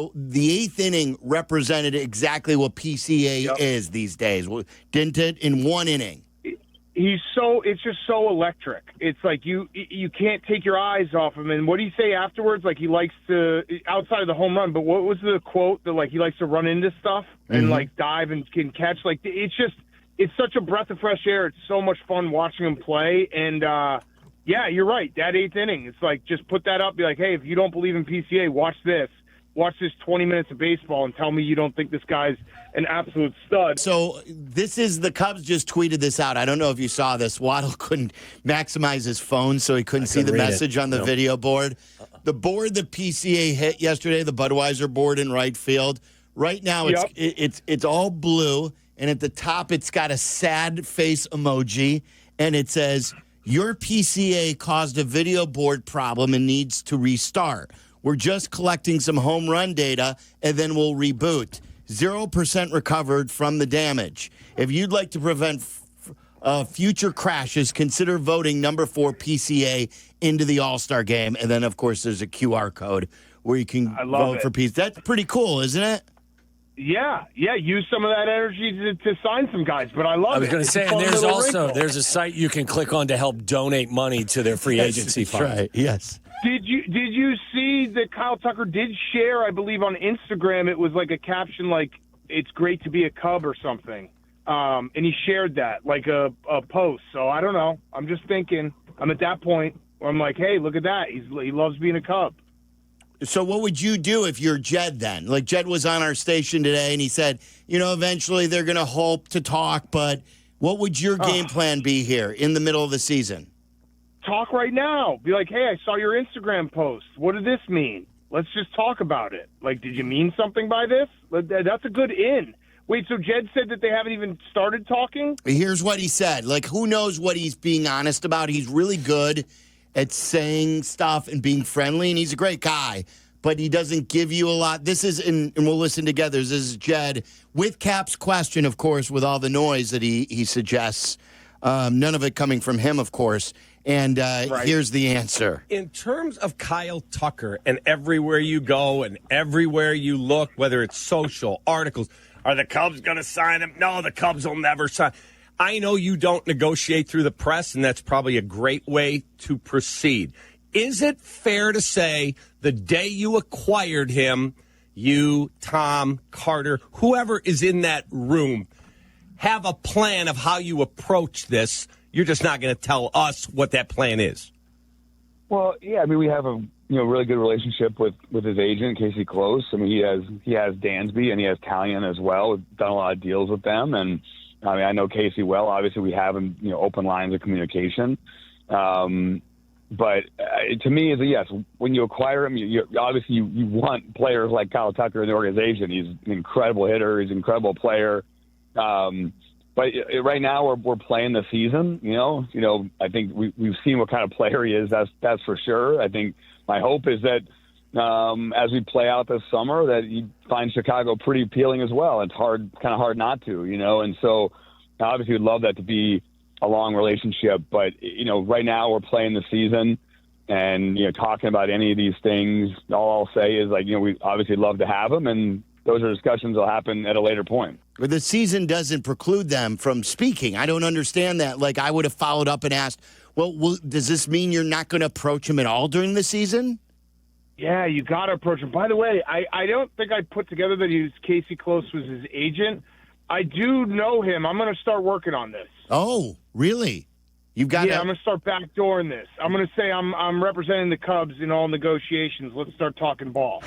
So the eighth inning represented exactly what PCA is these days, didn't it? In one inning. It's just so electric. It's like you can't take your eyes off him. And what do you say afterwards? Like he likes to, outside of the home run, but what was the quote that like he likes to run into stuff and like dive and can catch? Like it's such a breath of fresh air. It's so much fun watching him play. And yeah, you're right. That eighth inning, it's like just put that up. Be like, hey, if you don't believe in PCA, watch this. Watch this 20 minutes of baseball and tell me you don't think this guy's an absolute stud. So the Cubs just tweeted this out. I don't know if you saw this. Waddle couldn't maximize his phone, so he couldn't see the message on the video board. The board that PCA hit yesterday, the Budweiser board in right field, right now it's all blue, and at the top it's got a sad face emoji, and it says, your PCA caused a video board problem and needs to restart. We're just collecting some home run data, and then we'll reboot. 0% recovered from the damage. If you'd like to prevent future crashes, consider voting number 4 PCA into the All-Star game. And then, of course, there's a QR code where you can vote for PCA. That's pretty cool, isn't it? Yeah. Use some of that energy to sign some guys, but I love it. I was going to say, and there's a site you can click on to help donate money to their free agency fund. Right, yes. Did you see that Kyle Tucker did share, I believe on Instagram, it was like a caption like, it's great to be a Cub or something. And he shared that, like a post. So I don't know. I'm just thinking, I'm at that point where I'm like, hey, look at that. He loves being a Cub. So what would you do if you're Jed then? Like Jed was on our station today and he said, eventually they're going to hope to talk, but what would your game plan be here in the middle of the season? Talk right now. Be like, hey, I saw your Instagram post. What did this mean? Let's just talk about it. Like, did you mean something by this? That's a good in. Wait, so Jed said that they haven't even started talking? Here's what he said. Like, who knows what he's being honest about? He's really good at saying stuff and being friendly, and he's a great guy, but he doesn't give you a lot. This is, and we'll listen together, this is Jed with Cap's question, of course, with all the noise that he suggests. None of it coming from him, of course. And here's the answer. In terms of Kyle Tucker and everywhere you go and everywhere you look, whether it's social, articles, are the Cubs going to sign him? No, the Cubs will never sign. I know you don't negotiate through the press, and that's probably a great way to proceed. Is it fair to say the day you acquired him, you, Tom, Carter, whoever is in that room, have a plan of how you approach this? You're just not going to tell us what that plan is. Well, yeah, I mean, we have a really good relationship with his agent, Casey Close. I mean, he has Dansby and he has Talion as well. We've done a lot of deals with them, and I mean, I know Casey well. Obviously, we have open lines of communication. But to me, is a yes. When you acquire him, you obviously want players like Kyle Tucker in the organization. He's an incredible hitter. He's an incredible player. But right now we're playing the season. I think we've seen what kind of player he is. That's for sure. I think my hope is that as we play out this summer, that you find Chicago pretty appealing as well. It's kind of hard not to, And so obviously we'd love that to be a long relationship. But right now we're playing the season, and talking about any of these things, all I'll say is we obviously love to have him, and those are discussions will happen at a later point. But the season doesn't preclude them from speaking. I don't understand that. Like, I would have followed up and asked, well, does this mean you're not going to approach him at all during the season? Yeah, you got to approach him. By the way, I don't think I put together that Casey Close was his agent. I do know him. I'm going to start working on this. Oh, really? You've got I'm going to start backdooring this. I'm going to say I'm representing the Cubs in all negotiations. Let's start talking ball.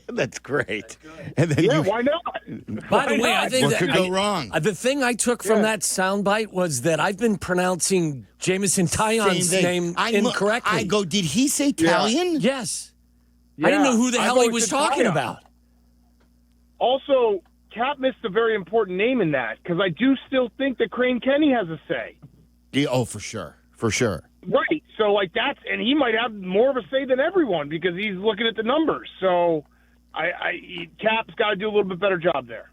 That's great. And then why not? By the way, I think what could go wrong? The thing I took from that soundbite was that I've been pronouncing Jameson Taillon's name incorrectly. Did he say Talion? Yes. I didn't know who the hell he was talking about. Also, Cap missed a very important name in that, because I do still think that Crane Kenny has a say. Oh, for sure. For sure. Right. So, and he might have more of a say than everyone because he's looking at the numbers. So, Cap's got to do a little bit better job there.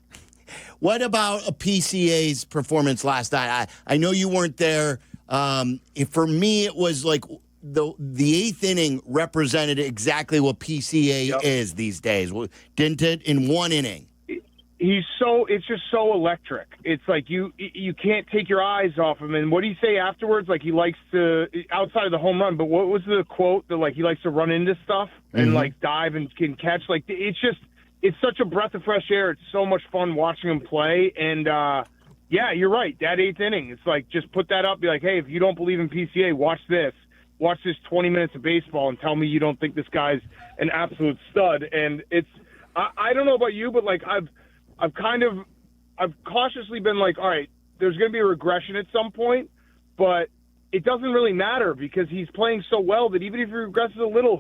What about a PCA's performance last night? I know you weren't there. For me, it was like the eighth inning represented exactly what PCA is these days, didn't it? In one inning. It's just so electric. It's like you can't take your eyes off him. And what do you say afterwards? Like he likes to, outside of the home run, but what was the quote that like he likes to run into stuff and like dive and can catch? Like it's such a breath of fresh air. It's so much fun watching him play. And yeah, you're right. That eighth inning, it's like just put that up. Be like, hey, if you don't believe in PCA, watch this 20 minutes of baseball and tell me you don't think this guy's an absolute stud. And it's I don't know about you, but like I've cautiously been like, all right, there's going to be a regression at some point, but it doesn't really matter because he's playing so well that even if he regresses a little,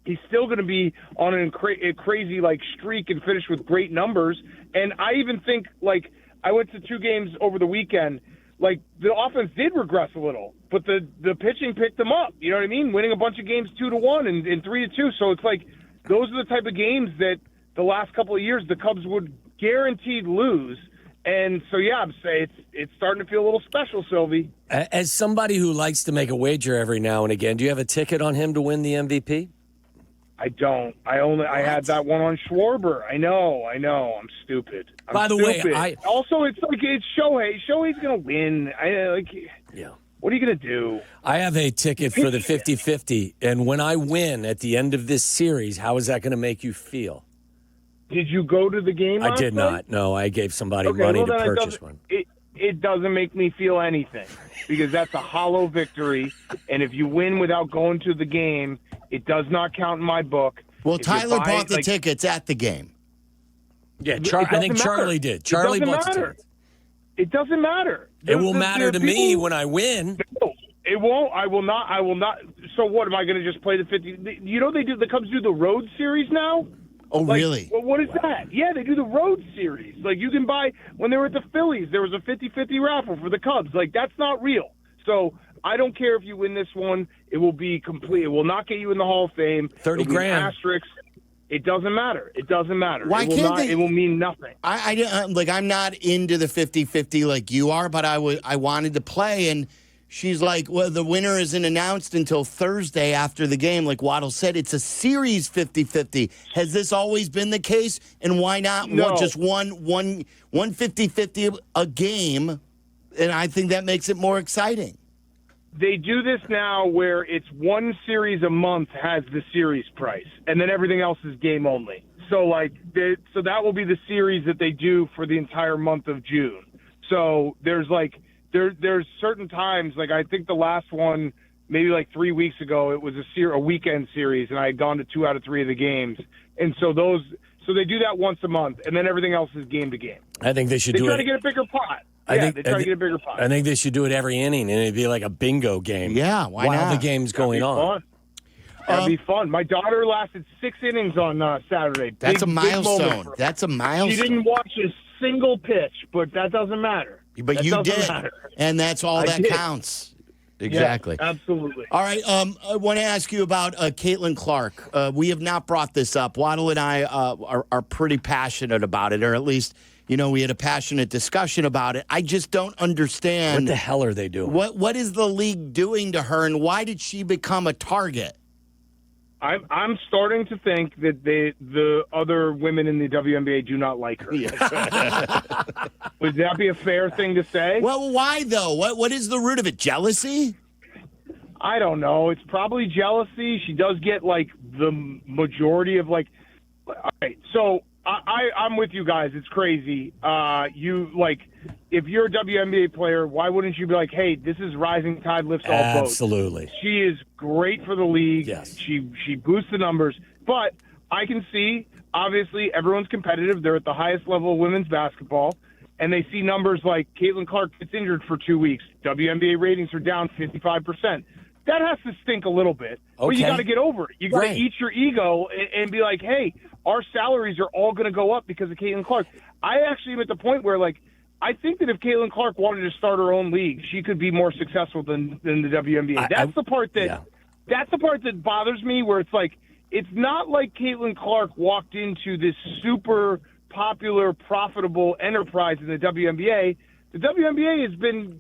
he's still going to be on a crazy like streak and finish with great numbers. And I even think like I went to 2 games over the weekend. Like the offense did regress a little, but the pitching picked them up. You know what I mean? Winning a bunch of games 2-1 and 3-2. So it's like those are the type of games that the last couple of years the Cubs would guaranteed lose. And so, yeah, I'm saying it's starting to feel a little special, Silvy. As somebody who likes to make a wager every now and again, do you have a ticket on him to win the MVP? I don't. I had that one on Schwarber. I know. I'm stupid. By the way, also it's like it's Shohei. Shohei's gonna win. Yeah. What are you gonna do? I have a ticket for the 50-50, and when I win at the end of this series, how is that going to make you feel? Did you go to the game? I did not. No, I gave somebody money to purchase one. It doesn't make me feel anything because that's a hollow victory, and if you win without going to the game, it does not count in my book. Well, Tyler bought the tickets at the game. Yeah, I think Charlie did. Charlie bought the tickets. It doesn't matter. It will matter to me when I win. No, it won't. I will not. So what, am I going to just play the 50? You know the Cubs do the road series now? Oh, really? Well, what is that? Yeah, they do the road series. Like, you can buy, when they were at the Phillies, there was a 50-50 raffle for the Cubs. Like, that's not real. So I don't care if you win this one. It will be complete. It will not get you in the Hall of Fame. 30 grand. Asterisk. It doesn't matter. It doesn't matter. Why can't they? It will mean nothing. I'm not into the 50-50 like you are, but I wanted to play, and she's like, well, the winner isn't announced until Thursday after the game. Like Waddle said, it's a series 50-50. Has this always been the case? And why not just one 50-50 a game? And I think that makes it more exciting. They do this now where it's one series a month has the series price, and then everything else is game only. So so that will be the series that they do for the entire month of June. So there's certain times, like I think the last one, maybe like 3 weeks ago, it was a weekend series, and I had gone to 2 out of 3 of the games. And so they do that once a month, and then everything else is game to game. I think they should do it. They try to get a bigger pot. They try to get a bigger pot. I think they should do it every inning, and it'd be like a bingo game. Yeah, why not? While the game's going on. That'd be fun. My daughter lasted 6 innings on Saturday. That's a milestone. That's a milestone. She didn't watch a single pitch, but that doesn't matter. But you did, and that's all that counts. Exactly. Yeah, absolutely. All right. I want to ask you about Caitlin Clark. We have not brought this up. Waddle and I are pretty passionate about it, or at least, we had a passionate discussion about it. I just don't understand. What the hell are they doing? What is the league doing to her, and why did she become a target? I'm starting to think that the other women in the WNBA do not like her. Would that be a fair thing to say? Well, why though? What is the root of it? Jealousy? I don't know. It's probably jealousy. She does get the majority of all right. So I'm with you guys. It's crazy. If you're a WNBA player, why wouldn't you be like, hey, this is rising tide lifts all boats? Absolutely. She is great for the league. Yes. She boosts the numbers. But I can see, obviously, everyone's competitive. They're at the highest level of women's basketball. And they see numbers like Caitlin Clark gets injured for 2 weeks. WNBA ratings are down 55%. That has to stink a little bit. Okay. But you got to get over it. You got to eat your ego and be like, hey, our salaries are all going to go up because of Caitlin Clark. I actually am at the point where, I think that if Caitlin Clark wanted to start her own league, she could be more successful than the WNBA. That's the part that bothers me, where it's not like Caitlin Clark walked into this super popular, profitable enterprise in the WNBA. The WNBA has been,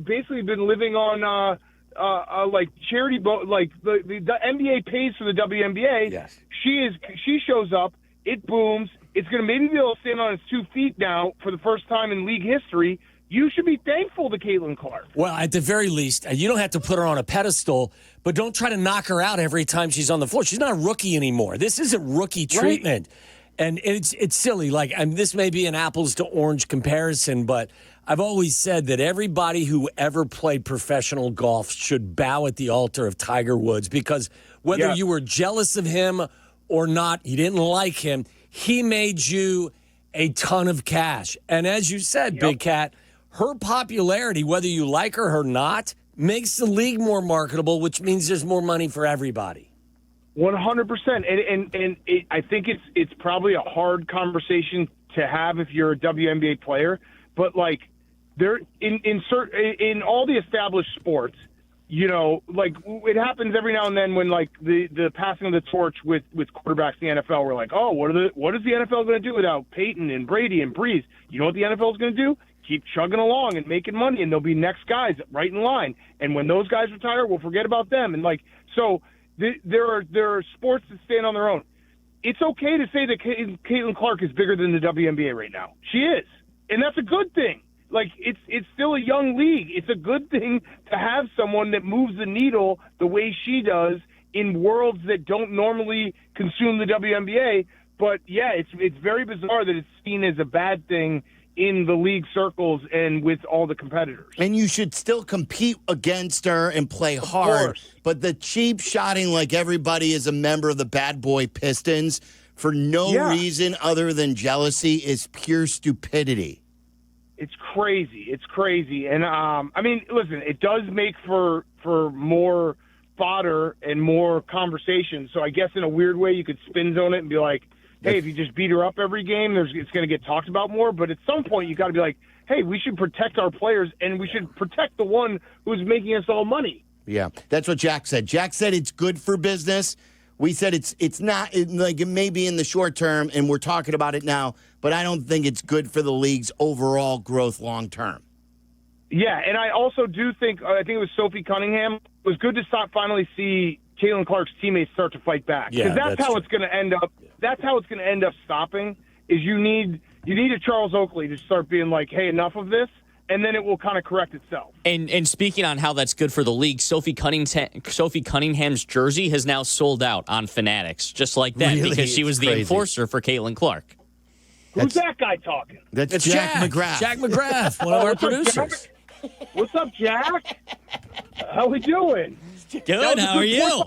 basically been living on like charity like the NBA pays for the WNBA. Yes. She shows up. It booms. It's going to maybe be able to stand on its 2 feet now for the first time in league history. You should be thankful to Caitlin Clark. Well, at the very least, you don't have to put her on a pedestal, but don't try to knock her out every time she's on the floor. She's not a rookie anymore. This isn't rookie treatment. Right. And it's silly. Like, this may be an apples to orange comparison, but I've always said that everybody who ever played professional golf should bow at the altar of Tiger Woods, because whether you were jealous of him or not, you didn't like him, he made you a ton of cash. And as you said, Big Cat, her popularity, whether you like her or not, makes the league more marketable, which means there's more money for everybody. 100%. And I think it's probably a hard conversation to have if you're a WNBA player, but like there in all the established sports, you know, like it happens every now and then when like the passing of the torch with quarterbacks in the NFL, we're like, oh, what is the NFL going to do without Peyton and Brady and Breeze? You know what the NFL is going to do? Keep chugging along and making money, and there'll be next guys right in line. And when those guys retire, we'll forget about them. And like so. There are sports that stand on their own. It's okay to say that Caitlin Clark is bigger than the WNBA right now. She is, and that's a good thing. Like it's still a young league. It's a good thing to have someone that moves the needle the way she does in worlds that don't normally consume the WNBA. But yeah, it's very bizarre that it's seen as a bad thing in the league circles and with all the competitors. And you should still compete against her and play hard. But the cheap shotting like everybody is a member of the bad boy Pistons for no reason other than jealousy is pure stupidity. It's crazy. It's crazy. And, I mean, listen, it does make for more fodder and more conversation. So I guess in a weird way you could spin zone it and be like, hey, if you just beat her up every game, it's going to get talked about more. But at some point, you got to be like, hey, we should protect our players, and we should protect the one who's making us all money. Yeah, that's what Jack said. Jack said it's good for business. We said it's not, like it may be in the short term, and we're talking about it now, but I don't think it's good for the league's overall growth long term. Yeah, and I also do think, I think it was Sophie Cunningham, it was good to finally see Caitlin Clark's teammates start to fight back. Because that's how it's going to end up. That's how it's going to end up stopping. Is you need a Charles Oakley to start being like, hey, enough of this, and then it will kind of correct itself. And speaking on how that's good for the league, Sophie Cunningham's jersey has now sold out on Fanatics, just like that, really? Because she was the enforcer for Caitlin Clark. Who's that guy talking? That's Jack McGrath. Jack McGrath, one of our producers. What's up, Jack? How we doing? Good. How are you?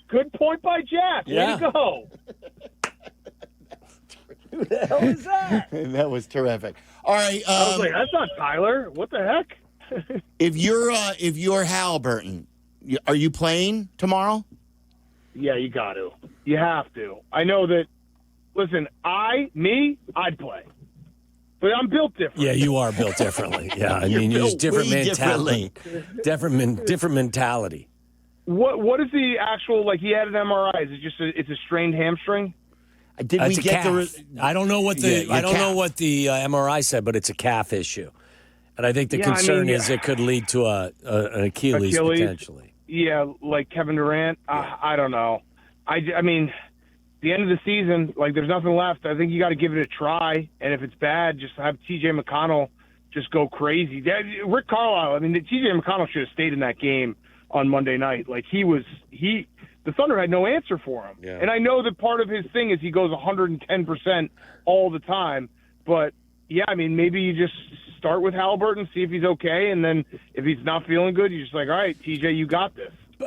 Good point by Jack. Yeah. Way to go. Who the hell is that? That was terrific. All right. I was like, that's not Tyler. What the heck? If you're Haliburton, are you playing tomorrow? Yeah, you got to. You have to. I know that. Listen, I'd play. But I'm built different. Yeah, you are built differently. Yeah, I mean, you use different mentality. Different mentality. What is the actual, like, he had an MRI? Is it just it's a strained hamstring? Did we get I don't know what the MRI said, but it's a calf issue. And I think the concern is it could lead to an Achilles potentially. Yeah, like Kevin Durant. I don't know. I mean, the end of the season, like, there's nothing left. I think you got to give it a try. And if it's bad, just have T.J. McConnell just go crazy. Rick Carlisle, I mean, T.J. McConnell should have stayed in that game on Monday night. Like, the Thunder had no answer for him. Yeah. And I know that part of his thing is he goes 110% all the time. But, yeah, I mean, maybe you just start with Haliburton, see if he's okay. And then if he's not feeling good, you're just like, all right, TJ, you got this.